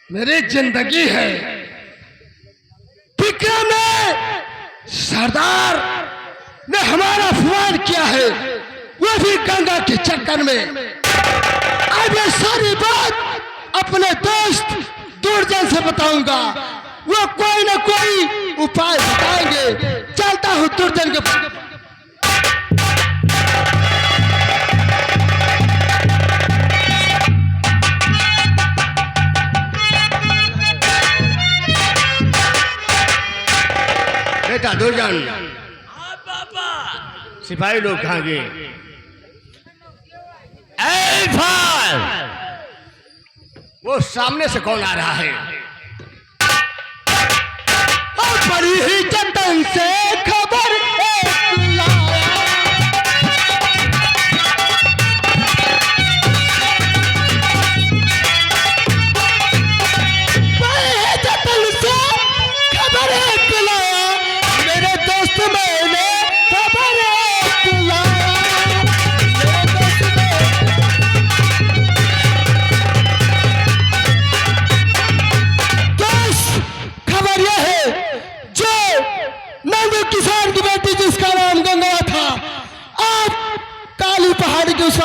मेरी जिंदगी है। विक्रम ने, सरदार ने हमारा अपमान किया है, वो भी गंगा के चक्कर में। अब ये सारी बात अपने दोस्त दुर्जन से बताऊंगा, वो कोई ना कोई उपाय बताएंगे। चलता हूँ दुर्जन के पास। बेटा दुर्जन, सिपाही लोग कहाँ गए? वो सामने से कौन आ रहा है? और बड़ी ही जतन से खबर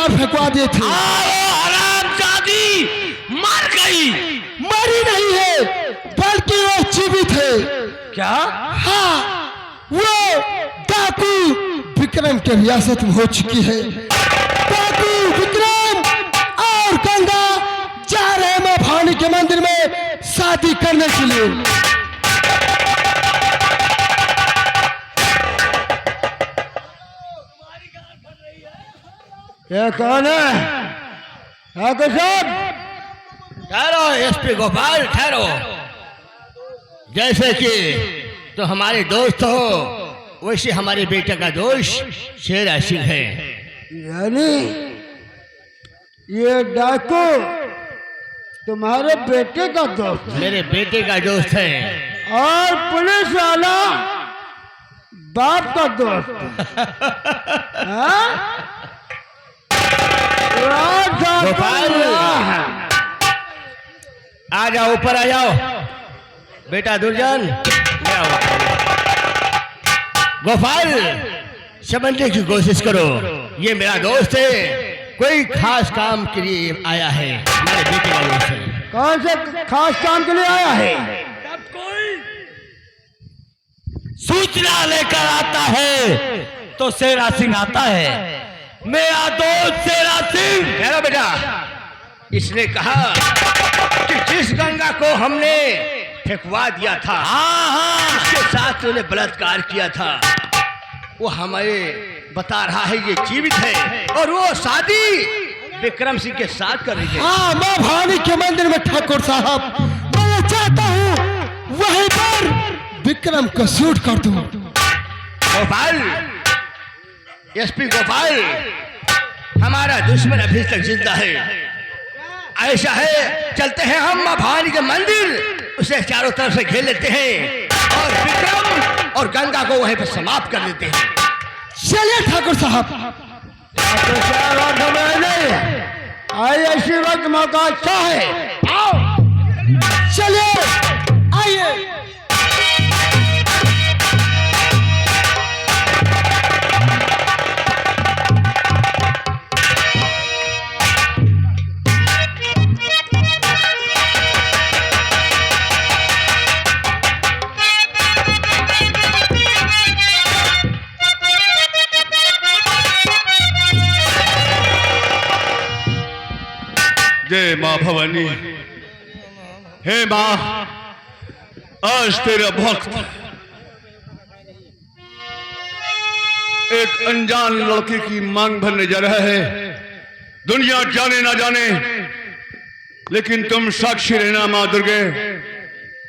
फेंकवा दिए थे। हरामजादी मर गई। मरी नहीं है, बल्कि वो जीवित है। क्या? हाँ, वो डाकू विक्रम के रियासत में हो चुकी है। डाकू विक्रम और गंगा जा रहे हैं मां भवानी के मंदिर में शादी करने के लिए। ये कौन है? ठहरो एसपी गोपाल, ठहरो। जैसे कि तो हमारे दोस्त हो, वैसे हमारे बेटे का दोस्त शेरा सिंह है। यानी ये डाकू तुम्हारे बेटे का दोस्त? मेरे बेटे का दोस्त है। और पुलिस वाला बाप का दोस्त? गोपाल, आ जाओ, ऊपर आ जाओ। बेटा दुर्जन, गोपाल, समझने की कोशिश करो। ये मेरा दोस्त है, कोई खास काम के लिए आया है। हमारे बेटे का दोस्त है। कौन से खास काम के लिए आया है? जब कोई सूचना लेकर आता है तो शेरा सिंह आता है। मेरा दोस्त शेरा सिंह। मेरा बेटा, इसने कहा कि जिस गंगा को हमने फेंकवा दिया था, हाँ, उसके साथ उन्हें बलात्कार किया था, वो हमें बता रहा है ये जीवित है और वो शादी विक्रम सिंह के साथ कर रही है। हाँ, मां भवानी के मंदिर में ठाकुर साहब, मैं चाहता हूँ वहीं पर विक्रम को शूट कर दूं। गोपाल, एसपी गोपाल, हमारा दुश्मन अभी तक जिंदा है। ऐसा है, चलते हैं हम मां भवानी के मंदिर, उसे चारों तरफ से घेर लेते हैं और विक्रम और गंगा को वहीं पर समाप्त कर देते हैं। चलिए ठाकुर साहब। आइए, ऐसी वक्त मौका अच्छा है, आओ, चलिए, आइए। जय मां भवानी। हे मां, आज तेरा भक्त एक अनजान लड़की की मांग भरने जा रहा है। दुनिया जाने ना जाने, लेकिन तुम साक्षी रहना मां दुर्गे,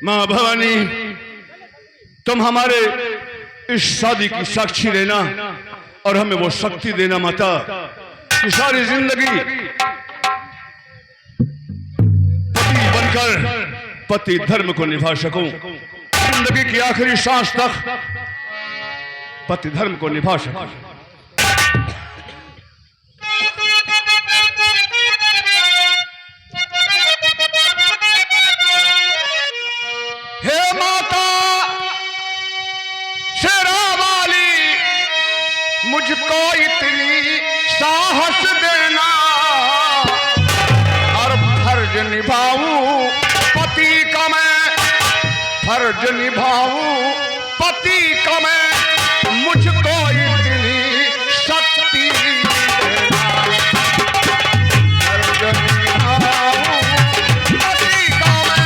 मां भवानी। तुम हमारे इस शादी की साक्षी रहना और हमें वो शक्ति देना माता कि सारी जिंदगी पति धर्म को निभा सकूं। जिंदगी की आखिरी सांस तक पति धर्म को निभा सकूं। मुझको इतनी साहस देना और फर्ज निभाऊं पति का मैं, फर्ज निभाऊं पति का मैं, मुझको इतनी शक्ति देना, फर्ज निभाऊं पति का मैं।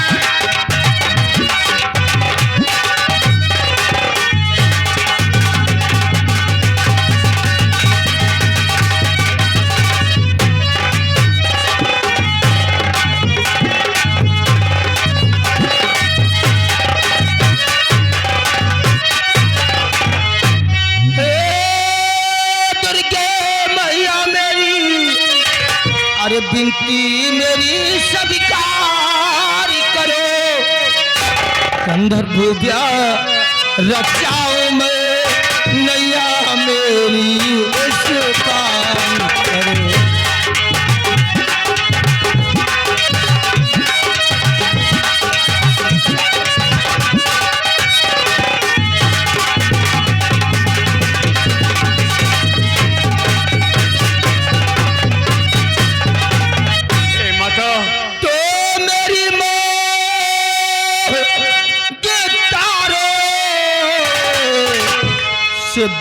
बिनती मेरी स्वीकार करो, कंधर भूव्या रचाओ मैं नैया मेरी उस पार करो।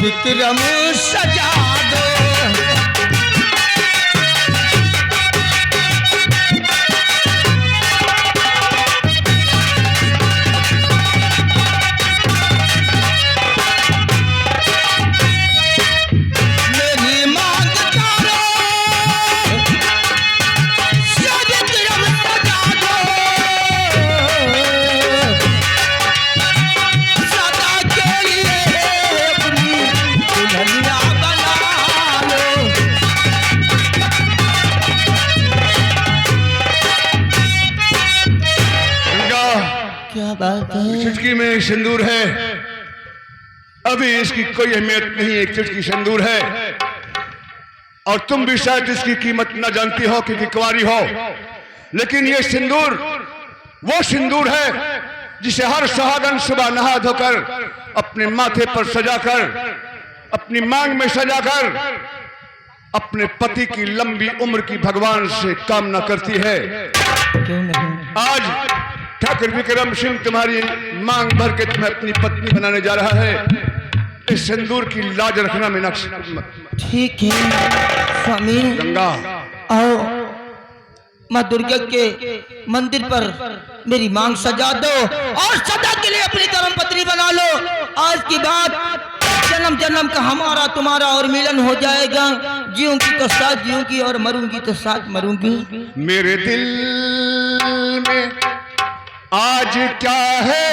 विक्रम सजा दो, मेरी मांग करो से विक्रम सजा दो, सदा के लिए दुल्हनिया बना लो। क्या बात है? चुटकी में सिंदूर है, अभी इसकी कोई अहमियत नहीं, एक चुटकी सिंदूर है और तुम भी शायद इसकी कीमत न जानती हो क्योंकि कुंवारी हो, लेकिन ये सिंदूर वो सिंदूर है जिसे हर सुहागन सुबह नहा धोकर अपने माथे पर सजाकर, अपनी मांग में सजाकर अपने पति की लंबी उम्र की भगवान से कामना करती है। आज ठाकुर विक्रम सिंह तुम्हारी मांग भर के तुम्हें अपनी पत्नी बनाने जा रहा है, इस सिंदूर की लाज रखना मीनाक्षी। ठीक है स्वामी, गंगा आओ माँ दुर्गा के मंदिर पर मेरी मांग सजा दो और सदा के लिए अपनी धर्म पत्नी बना लो। आज की बात जन्म जन्म का हमारा तुम्हारा और मिलन हो जाएगा। जीऊंगी तो साथ जीऊंगी और मरूंगी तो साथ मरूंगी। मेरे दिल में आज क्या है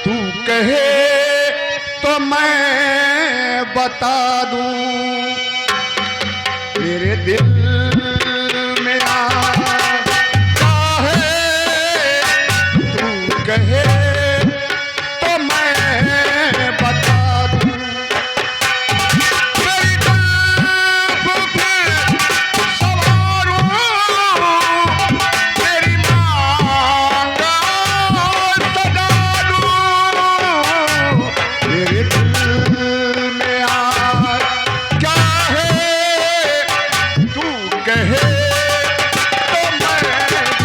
तू कहे तो मैं बता दूं, मेरे दिल में आज क्या है तू कहे तो मैं बता दूं, मेरी जुल्फ पे सवारूं, मेरी मांग सजा दूं, मेरे दिल में आज क्या है तू कहे तो मैं बता।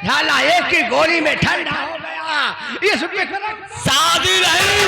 झाला एक ही गोली में ठंडा हो गया। ये सुनिए शादी नहीं,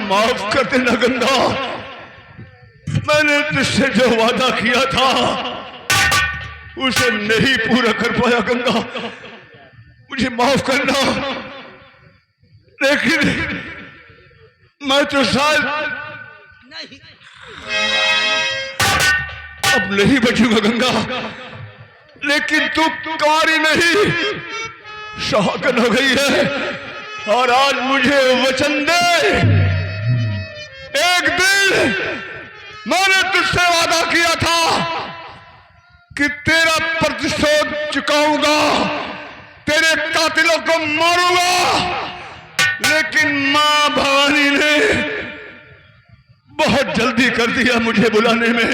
माफ कर देना गंगा। मैंने तुझसे जो वादा किया था उसे नहीं पूरा कर पाया गंगा, मुझे माफ करना। लेकिन मैं तो शायद अब नहीं बचूंगा गंगा, लेकिन तू कुंवारी नहीं, शौकन हो गई है। और आज मुझे वचन दे, एक दिन मैंने तुझसे वादा किया था कि तेरा प्रतिशोध चुकाऊंगा, तेरे कातिलों को मारूंगा, लेकिन मां भवानी ने बहुत जल्दी कर दिया मुझे बुलाने में।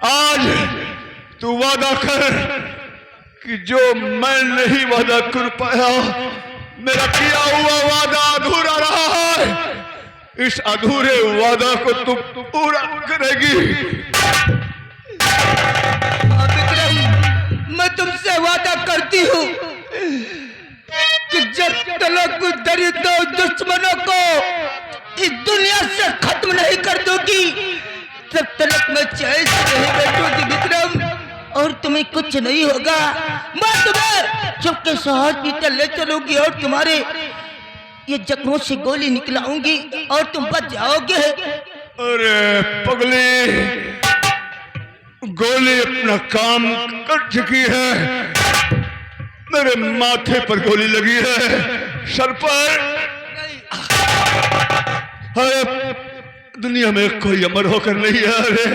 आज तू वादा कर कि जो मैं नहीं वादा कर पाया, मेरा किया हुआ वादा अधूरा रहा है, इस अधूरे वादा को तू पूरा करेगी। विक्रम, मैं तुमसे वादा करती हूँ कि जब तक दरिद्र दुश्मनों को इस दुनिया से खत्म नहीं कर दोगी, तब तक मैं चैन से नहीं बैठूंगी विक्रम, और तुम्हें कुछ नहीं होगा। मैं तुम्हें चुपके से हॉस्पिटल ले चलूंगी और तुम्हारे ये जख्मों से गोली निकलाऊंगी और तुम बच जाओगे। अरे पगली, गोली अपना काम कर चुकी है, मेरे माथे पर गोली लगी है, सर पर। अरे दुनिया में कोई अमर होकर नहीं है। अरे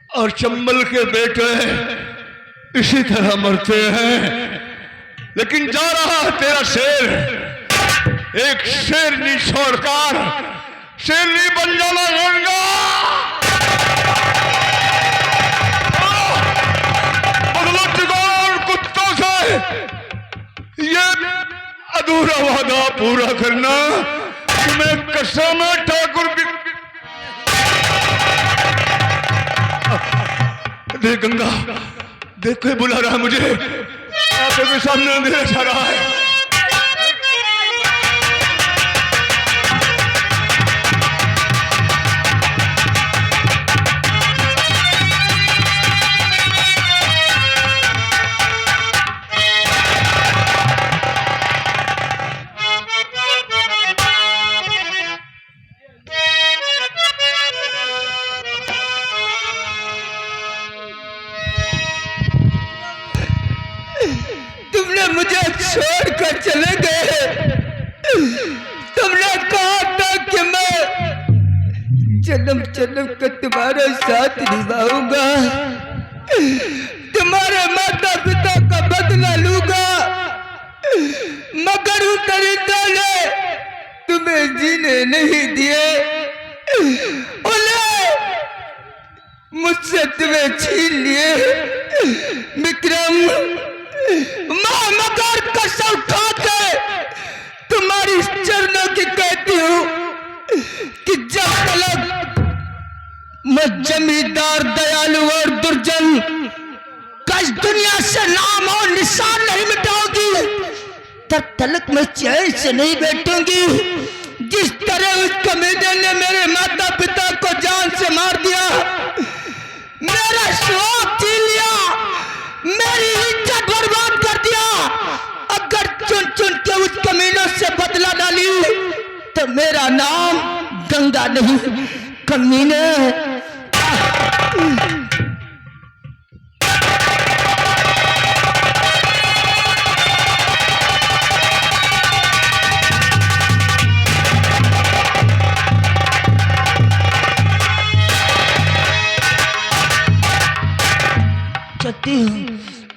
और चंबल के बेटे इसी तरह मरते हैं, लेकिन जा रहा है तेरा शेर, एक शेरनी छोड़कर शेरनी बन जाना गंगा। बदला चुका कुत्तों से ये अधूरा वादा पूरा करना, तुम्हें कसम है ठाकुर। देख गंगा, देख कोई बुला रहा है मुझे, आपके सामने अंधेरा छा रहा है। मुझे छोड़कर चले गए। तुमने कहा था कि मैं जन्म जन्म का तुम्हारा साथ निभाऊंगा, तुम्हारे माता पिता का बदला लूंगा, मगर उस दरिद्र ने तुम्हें जीने नहीं दिए, उन्हें मुझसे तुम्हें छीन लिए। विक्रम, मैं मगर कसम खा के तुम्हारी चरणों की कहती हूँ कि जब तक मैं जमींदार दयालु और दुर्जन का इस दुनिया से नाम और निशान नहीं मिटाऊंगी, तब तक मैं चैन से नहीं बैठूंगी। जिस तरह उस कमीने ने मेरे माता पिता को जान से मार दिया, मेरा शौक छीन लिया, मेरी इज्जत बर्बाद कर दिया, अगर चुन चुन के उस कमीनों से बदला डाली तो मेरा नाम गंगा नहीं कमीने। चलती हूँ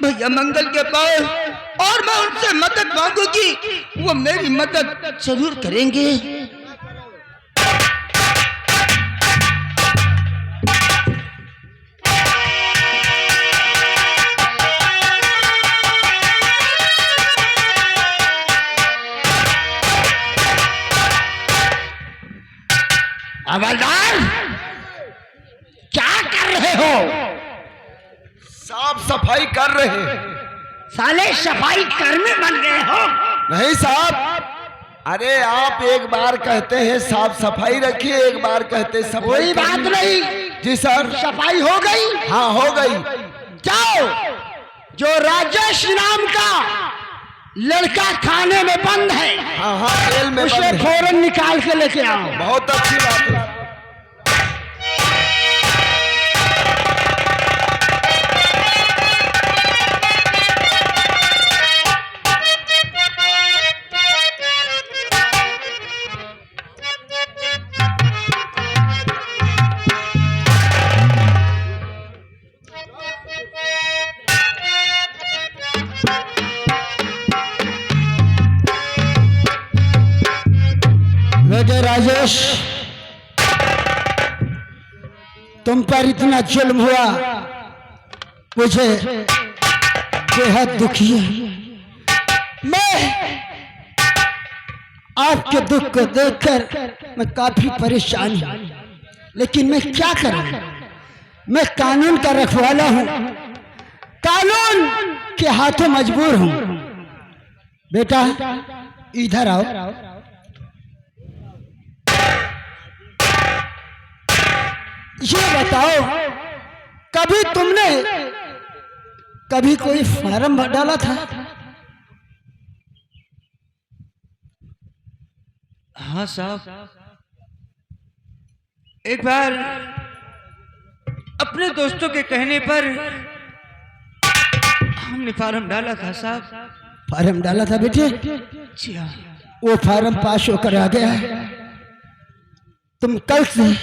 भैया मंगल के पास, और मैं उनसे मदद मांगूंगी, वो मेरी मदद जरूर करेंगे। हवलदार, क्या कर रहे हो? साफ सफाई कर रहे। साले सफाई कर्मी बन गए हो? नहीं साहब, अरे आप एक बार कहते हैं साफ सफाई रखिए, एक बार कहते हैं सफाई। कोई बात नहीं। जी सर। सफाई हो गई? हाँ हो गई। जाओ, जो राजेश नाम का लड़का खाने में बंद है, हाँ हाँ जेल में उसे बंद है। फौरन निकाल के लेके आओ। बहुत अच्छी बात है। बेटे राजेश, तुम पर इतना जुल्म हुआ, मुझे बेहद दुखी है। मैं आपके दुख को देखकर मैं काफी परेशान हूं, लेकिन मैं क्या करूं? मैं कानून का रखवाला हूं, कानून के हाथों मजबूर हूं। बेटा इधर आओ। ये बताओ, कभी तुमने कभी कोई फार्म भर डाला था? हाँ साहब, एक बार अपने दोस्तों के कहने पर हमने फार्म डाला था साहब। फार्म डाला था बेटे? जी हाँ। वो फार्म पास होकर आ गया है। तुम कल से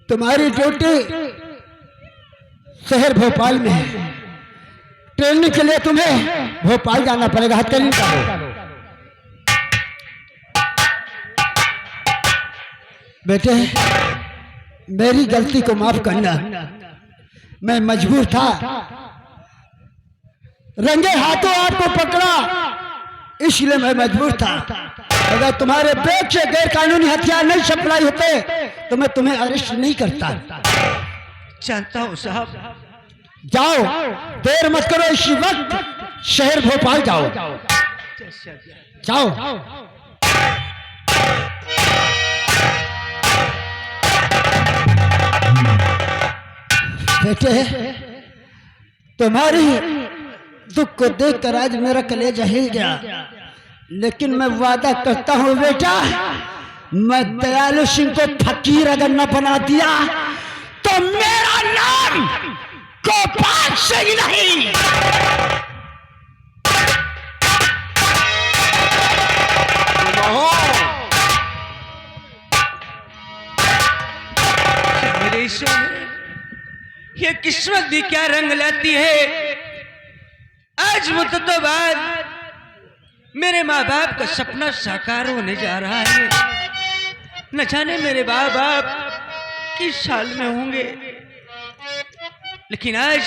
तुम्हारी ड्यूटी शहर भोपाल में है। ट्रेनिंग के लिए तुम्हें भोपाल जाना पड़ेगा। ट्रेनिंग करो बेटे, मेरी गलती को माफ करना। मैं मजबूर था, रंगे हाथों आपको पकड़ा, इसलिए मैं मजबूर था। अगर तुम्हारे बैग से गैर कानूनी हथियार नहीं सप्लाई होते तो मैं तुम्हें अरेस्ट नहीं करता। जानता हूँ साहब। जाओ, देर मत करो, इसी वक्त शहर भोपाल जाओ। जाओ। बेटे, तुम्हारी दुख को देखकर आज मेरा कलेजा हिल गया, लेकिन मैं वादा करता हूं बेटा, मैं दयालु सिंह को फकीर अगर न बना दिया तो मेरा नाम गोपाल सिंह नहीं। मेरे ईश्वर, ये किस्मत भी क्या रंग लाती है। आज मुद्दतों बाद मेरे माँ बाप का सपना साकार होने जा रहा है। न जाने मेरे माँ बाप किस साल में होंगे, लेकिन आज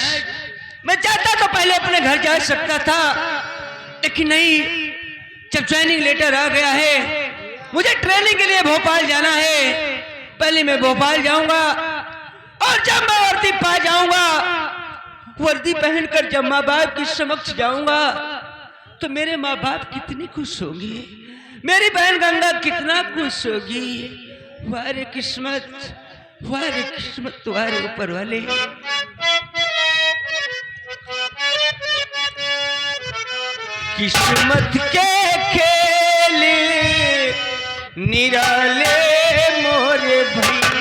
मैं चाहता तो पहले अपने घर जा सकता था, लेकिन नहीं। जब ज्वाइनिंग लेटर आ गया है, मुझे ट्रेनिंग के लिए भोपाल जाना है। पहले मैं भोपाल जाऊंगा और जब मैं वर्दी पा जाऊंगा, वर्दी पहनकर जब माँ बाप के समक्ष जाऊंगा तो मेरे माँ बाप कितनी खुश होंगे, मेरी बहन गंगा कितना खुश होगी। वारे किस्मत, वारे किस्मत तुम्हारे ऊपर वाले। किस्मत के खेल निराले मोरे भैया।